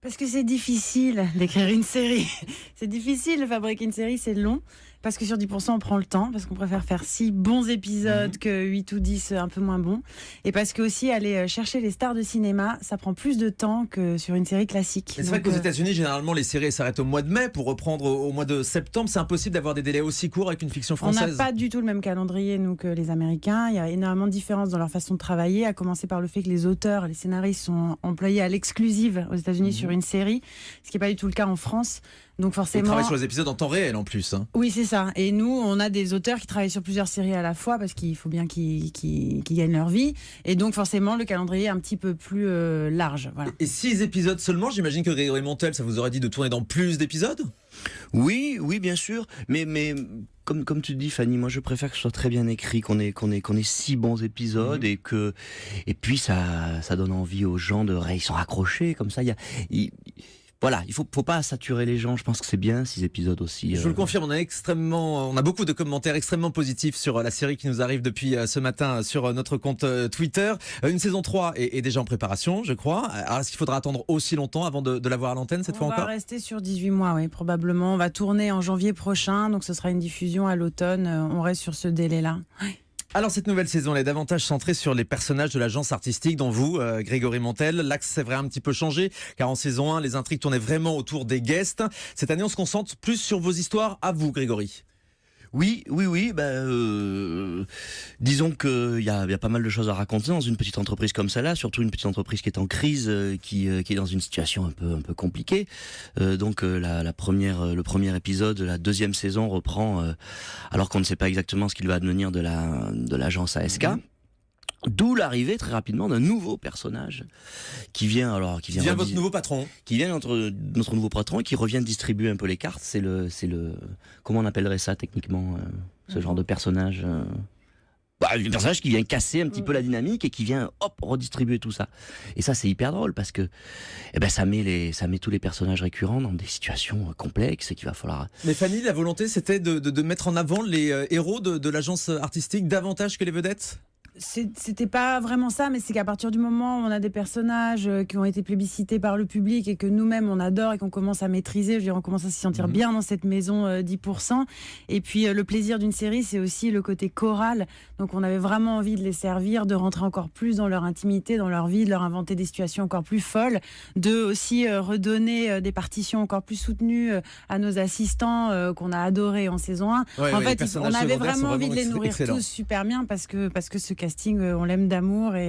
Parce que c'est difficile d'écrire une série. C'est difficile de fabriquer une série, c'est long. Parce que sur 10%, on prend le temps. Parce qu'on préfère faire 6 bons épisodes que 8 ou 10 un peu moins bons. Et parce que aussi, aller chercher les stars de cinéma, ça prend plus de temps que sur une série classique. C'est vrai qu'aux États-Unis, généralement, les séries s'arrêtent au mois de mai. Pour reprendre au mois de septembre, c'est impossible d'avoir des délais aussi courts avec une fiction On française. n'a pas du tout le même calendrier, nous, que les Américains. Il y a énormément de différences dans leur façon de travailler, à commencer par le fait que les auteurs, les scénaristes sont employés à l'exclusive aux États-Unis sur une série, ce qui n'est pas du tout le cas en France. Donc forcément, ils travaillent sur les épisodes en temps réel en plus. Oui, c'est ça. Et nous, on a des auteurs qui travaillent sur plusieurs séries à la fois parce qu'il faut bien qu'ils gagnent leur vie. Et donc forcément, le calendrier est un petit peu plus large. Voilà. Et 6 épisodes seulement, j'imagine que Grégory Montel, ça vous aurait dit de tourner dans plus d'épisodes ? Oui, bien sûr. Mais comme tu dis, Fanny, moi je préfère que ce soit très bien écrit, qu'on ait 6 bons épisodes et puis ça donne envie aux gens ils sont accrochés comme ça. Voilà, il faut pas saturer les gens. Je pense que c'est bien 6 épisodes aussi. Je vous le confirme, on a beaucoup de commentaires extrêmement positifs sur la série qui nous arrive depuis ce matin sur notre compte Twitter. Une saison 3 est déjà en préparation, je crois. Alors, est-ce qu'il faudra attendre aussi longtemps avant de la voir à l'antenne cette fois encore ? On va rester sur 18 mois, oui, probablement. On va tourner en janvier prochain, donc ce sera une diffusion à l'automne. On reste sur ce délai-là. Ouais. Alors cette nouvelle saison, elle est davantage centrée sur les personnages de l'agence artistique dont vous, Grégory Montel. L'axe c'est vrai un petit peu changé, car en saison 1, les intrigues tournaient vraiment autour des guests. Cette année, on se concentre plus sur vos histoires à vous, Grégory. Oui. Disons qu'il y a pas mal de choses à raconter dans une petite entreprise comme celle-là, surtout une petite entreprise qui est en crise, qui est dans une situation un peu compliquée. Donc le premier épisode de la deuxième saison reprend, alors qu'on ne sait pas exactement ce qu'il va advenir de l'agence ASK. D'où l'arrivée très rapidement d'un nouveau personnage qui vient votre nouveau patron, qui vient notre nouveau patron et qui revient distribuer un peu les cartes. C'est le comment on appellerait ça techniquement, ce genre de personnage. Le personnage qui vient casser un petit peu la dynamique et qui vient redistribuer tout ça. Et ça c'est hyper drôle parce que ça met tous les personnages récurrents dans des situations complexes et qu'il va falloir. Mais Fanny, la volonté c'était de mettre en avant les héros de l'agence artistique davantage que les vedettes. C'était pas vraiment ça, mais c'est qu'à partir du moment où on a des personnages qui ont été plébiscités par le public et que nous-mêmes on adore et qu'on commence à maîtriser, je veux dire, on commence à s'y sentir bien dans cette maison 10%. Et puis le plaisir d'une série, c'est aussi le côté choral. Donc on avait vraiment envie de les servir, de rentrer encore plus dans leur intimité, dans leur vie, de leur inventer des situations encore plus folles, de aussi redonner des partitions encore plus soutenues à nos assistants qu'on a adorés en saison 1. En fait, on avait vraiment envie de les nourrir tous super bien parce que ce casting, on l'aime d'amour.